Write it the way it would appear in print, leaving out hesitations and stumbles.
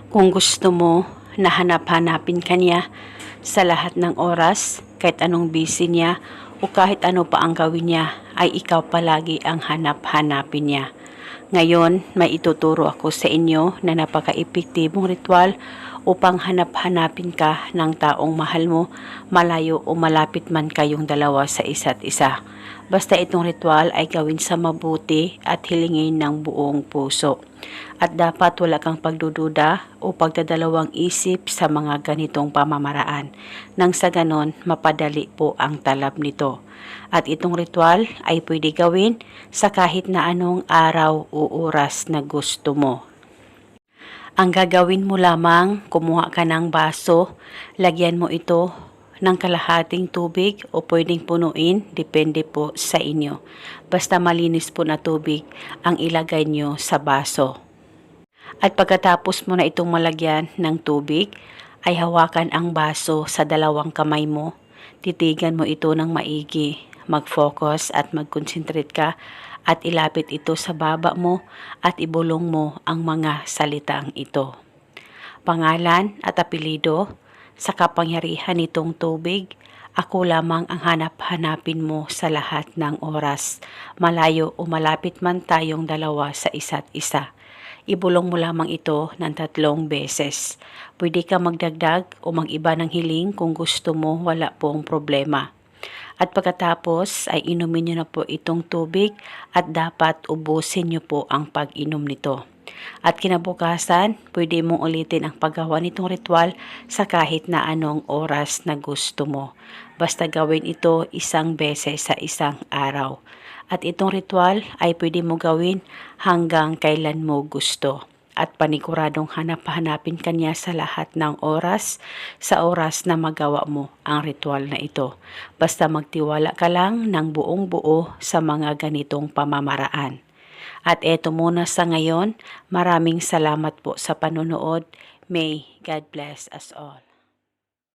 Kung gusto mo na hanap-hanapin ka niya sa lahat ng oras, kahit anong busy niya o kahit ano pa ang gawin niya, ay ikaw palagi ang hanap-hanapin niya. Ngayon, may ituturo ako sa inyo na napaka-epektibong ritual upang hanap-hanapin ka ng taong mahal mo, malayo o malapit man kayong dalawa sa isa't isa. Basta itong ritual ay gawin sa mabuti at hilingin ng buong puso. At dapat wala kang pagdududa o pagdadalawang isip sa mga ganitong pamamaraan. Nang sa ganon, mapadali po ang talab nito. At itong ritual ay pwede gawin sa kahit na anong araw o oras na gusto mo. Ang gagawin mo lamang, kumuha ka ng baso, lagyan mo ito ng kalahating tubig o pwedeng punuin, depende po sa inyo. Basta malinis po na tubig ang ilagay nyo sa baso. At pagkatapos mo na itong malagyan ng tubig, ay hawakan ang baso sa dalawang kamay mo. Titigan mo ito ng maigi, mag-focus at mag-concentrate ka at ilapit ito sa baba mo at ibulong mo ang mga salitang ito. Pangalan at apelido, sa kapangyarihan nitong tubig, ako lamang ang hanap-hanapin mo sa lahat ng oras, malayo o malapit man tayong dalawa sa isa't isa. Ibulong mo lamang ito ng 3 beses. Pwede ka magdagdag o mag-iba ng hiling kung gusto mo, wala pong problema. At pagkatapos ay inumin nyo na po itong tubig at dapat ubusin nyo po ang pag-inom nito. At kinabukasan, pwede mong ulitin ang paggawa nitong ritual sa kahit na anong oras na gusto mo. Basta gawin ito 1 beses sa isang araw. At itong ritual ay pwede mo gawin hanggang kailan mo gusto. At paniguradong hanap-hanapin ka niya sa lahat ng oras, sa oras na magawa mo ang ritual na ito. Basta magtiwala ka lang ng buong buo sa mga ganitong pamamaraan. At eto muna sa ngayon, maraming salamat po sa panonood. May God bless us all.